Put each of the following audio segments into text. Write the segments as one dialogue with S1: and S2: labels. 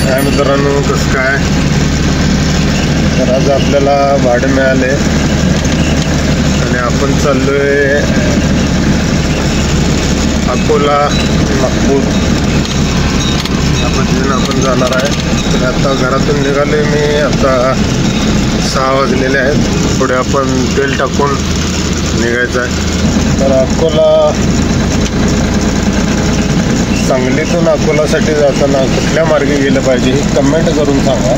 S1: काय मित्रांनो, कसं काय? तर आज आपल्याला भाडं मिळाले आणि आपण चाललोय अकोला नागपूर या पद्धतीने आपण जाणार आहे. तर आता घरातून निघाले मी. आता 6 वाजलेले आहेत. पुढे आपण तेल टाकून निघायचं आहे. तर अकोला, सांगलीतून अकोलासाठी जाताना कुठल्या मार्गे गेलं पाहिजे हे कमेंट करून सांगा.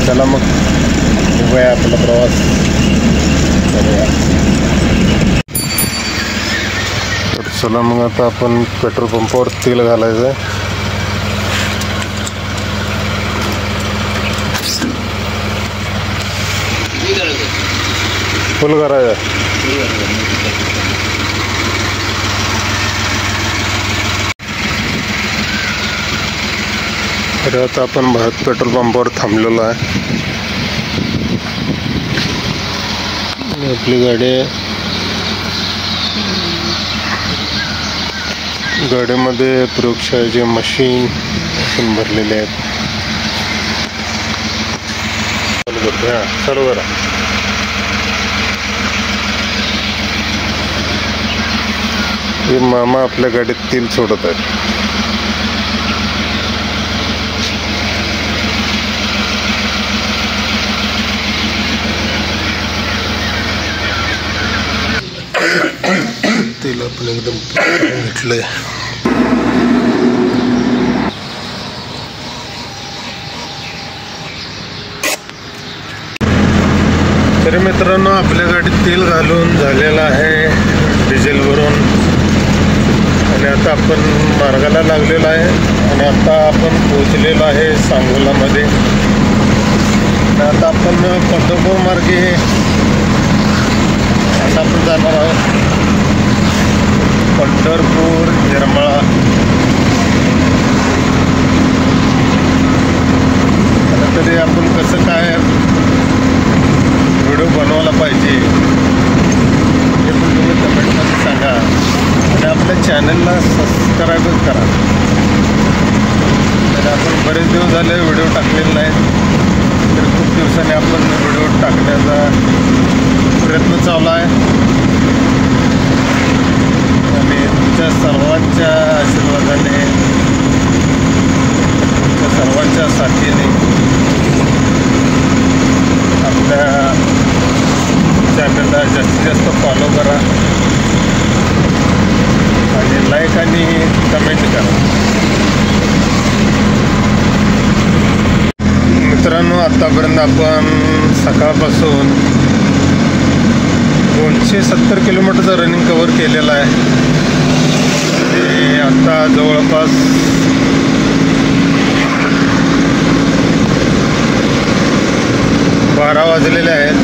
S1: चला मग बघूया आपला प्रवास करूया. तर चला मग आता आपण पेट्रोल पंपावर तेल घालायचं आहे. फुल करायचं आहे. तर आता आपण भारत पेट्रोल पंपावर थांबलेलो आहे. आपली गाडीमध्ये प्रयोगशाळेचे मशीन भरलेले आहेत. चालू करतो. हां, चालू करा. हे मामा आपल्या गाडीत तेल सोडत आहेत. तेल आपण एकदम घेतलंय. तरी मित्रांनो, आपल्या गाडीत तेल घालून झालेलं आहे, डिझेल भरून. आणि आता आपण मार्गाला लागलेलो आहे आणि आता आपण पोहोचलेलो आहे सांगोलामध्ये. आता आपण पंढरपूर मार्गे आता आपण जाणार आहोत. पंढरपूर, निर्मळा. आता तरी आपण कसं काय व्हिडिओ बनवायला पाहिजे हे पण तुम्ही कमेंटमध्ये सांगा. आणि आपल्या चॅनलला सबस्क्राईब करा. तर आपण बरेच दिवस झाले व्हिडिओ टाकलेले नाहीत. तर खूप दिवसांनी आपण व्हिडिओ टाकण्याचा प्रयत्न चालू आहे. आणि तुमच्या सर्वांच्या आशीर्वादाने, तुमच्या सर्वांच्या साथीने आपल्या चॅनलला जास्तीत जास्त फॉलो करा आणि लाईक आणि कमेंट करा. मित्रांनो, आतापर्यंत आपण सकाळपासून 270 किलोमीटरचं रनिंग कवर केलेलं आहे. आणि आता जवळपास 12 वाजलेले आहेत.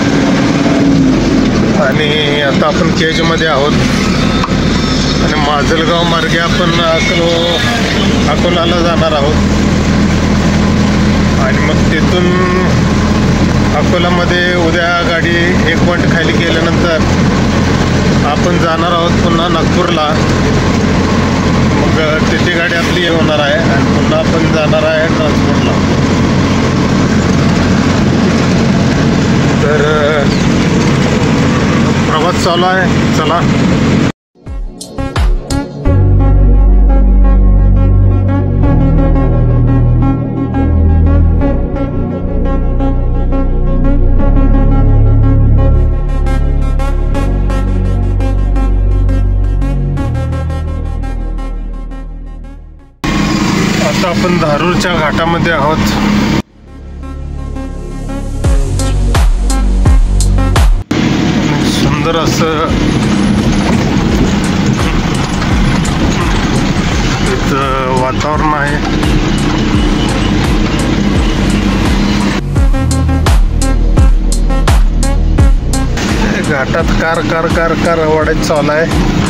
S1: आणि आता आपण केजमध्ये आहोत आणि माजलगाव मार्गे आपण अकोलाला जाणार आहोत. आणि मग तिथून अकोलामध्ये उद्या गाडी 1 पॉईंट खाली गेल्यानंतर आपण जाणार आहोत पुन्हा नागपूरला. मग तिथे गाडी आपली होणार आहे आणि पुन्हा आपण जाणार आहे ट्रान्सपोर्टला. तर प्रवास चालू आहे. चला. आता आपण धारूरच्या घाटामध्ये आहोत. सुंदर असं इथं वातावरण आहे. घाटात कार कार कार कार वाढत चालू आहे.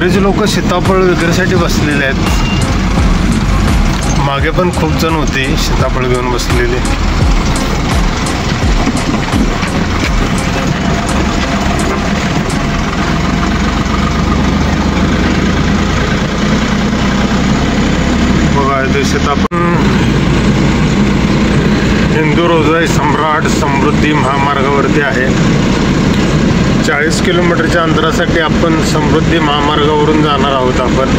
S1: बरेच लोक सीताफळ विक्रीसाठी बसलेले आहेत. मागे पण खूप जण होते सीताफळ घेऊन बसलेले. बघा ते सीताफळ हिंदू रोजाई सम्राट समृद्धी महामार्गावरती आहे. 40 किलोमीटरच्या अंतरासाठी आपण समृद्धी महामार्गावरून जाणार आहोत. आपण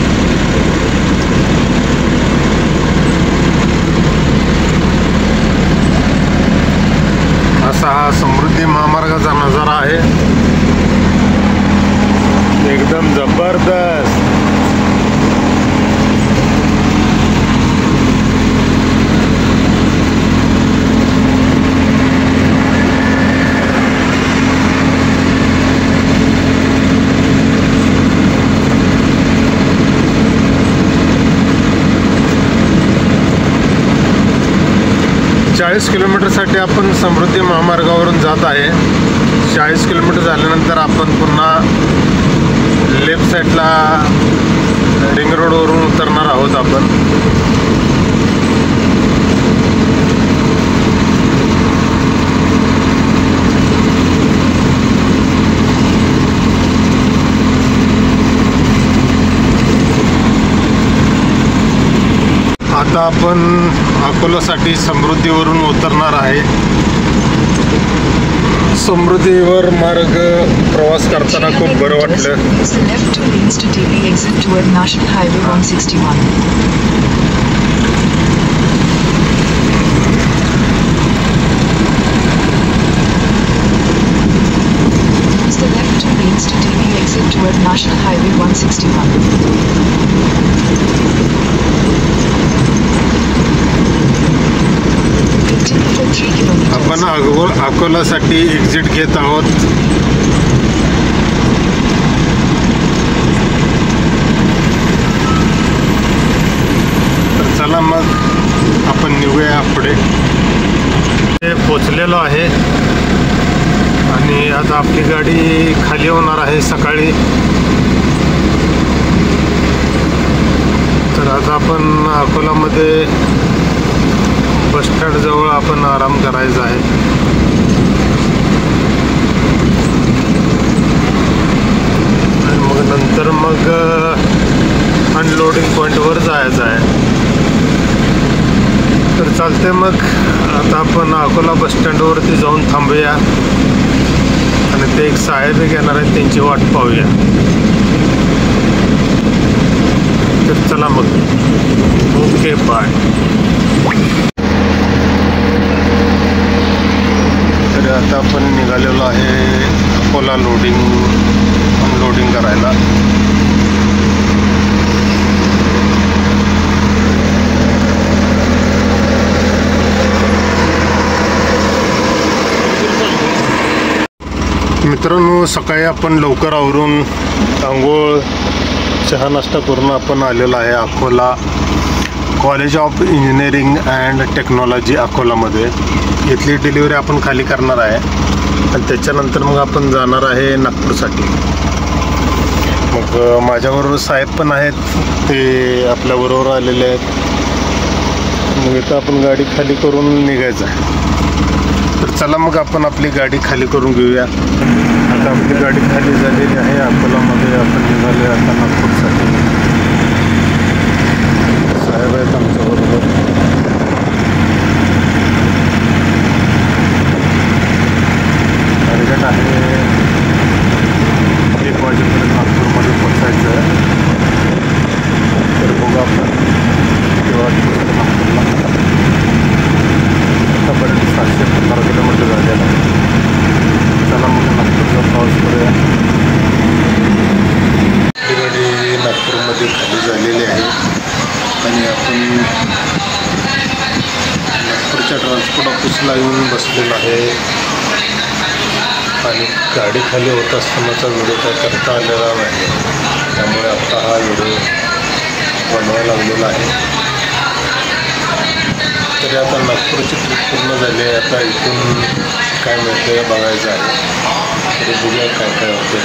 S1: असा हा समृद्धी महामार्गाचा नजारा आहे, एकदम जबरदस्त. 40 किलोमीटरसाठी आपण समृद्धी महामार्गावरून जात आहे. 40 किलोमीटर झाल्यानंतर आपण पुन्हा लेफ्ट साईडला रिंग रोडवरून उतरणार आहोत. आपण आता आपण अकोलासाठी समृद्धीवरून उतरणार आहे. समृद्धीवर मार्ग प्रवास करताना खूप बरं वाटलं. आपण अकोलासाठी एक्झिट घेत आहोत. तर चला मग आपण निघूया पुढे. पोचलेलो आहे आणि आता आपली गाडी खाली होणार आहे सकाळी. तर आता आपण अकोलामध्ये बसस्टँड जवळ आपण आराम करायचा आहे. आणि मग नंतर मग अनलोडिंग पॉईंटवर जायचं आहे. तर चालते मग आता आपण अकोला बसस्टँडवरती जाऊन थांबूया आणि ते एक साहेब येणार आहेत, त्यांची वाट पाहूया. तर चला मग, ओके बाय. तर आता आपण निघालेलो आहे अकोला अनलोडिंग करायला. मित्रांनो, सकाळी आपण लवकर आवरून आंघोळ चहा नाश्ता करून आपण आलेलो आहे Akola college of engineering and technology अकोलामध्ये. इथली डिलिव्हरी आपण खाली करणार आहे आणि त्याच्यानंतर मग आपण जाणार आहे नागपूरसाठी. मग माझ्याबरोबर साहेब पण आहेत, ते आपल्याबरोबर आलेले आहेत. मग इथं आपण गाडी खाली करून निघायचं आहे. तर चला मग आपण आपली गाडी खाली करून घेऊया. आता आपली गाडी खाली झालेली आहे. अकोलामध्ये आपण निघालो आता नागपूरसाठी. साहेब आहेत आमच्याबरोबर. टार्गेट आहे 1 वाजेपर्यंत नागपूरमध्ये पोचायचं आहे. तर बघू आपण तेव्हा नागपूरला. आतापर्यंत 715 किलोमीटर झालेलं आहे. चला मग नागपूरचा प्रवास करूया. ही गाडी नागपूरमध्ये खाली झालेली आहे आणि आपण नागपूरच्या ट्रान्सपोर्ट ऑफिसला येऊन बसलेलो आहे. आणि गाडी खाली होत असतानाचा व्हिडिओ काय करता आलेला नाही, त्यामुळे आता हा व्हिडिओ बनवायला लागलेला आहे. तरी आता नागपूरची ट्रिप पूर्ण झाली आहे. आता इथून काय मिळतं बघायचं आहे. तरी बघूया काय काय होतं.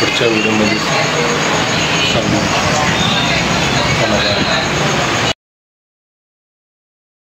S1: पुढच्या व्हिडिओमध्ये सांगू. चला, बाय.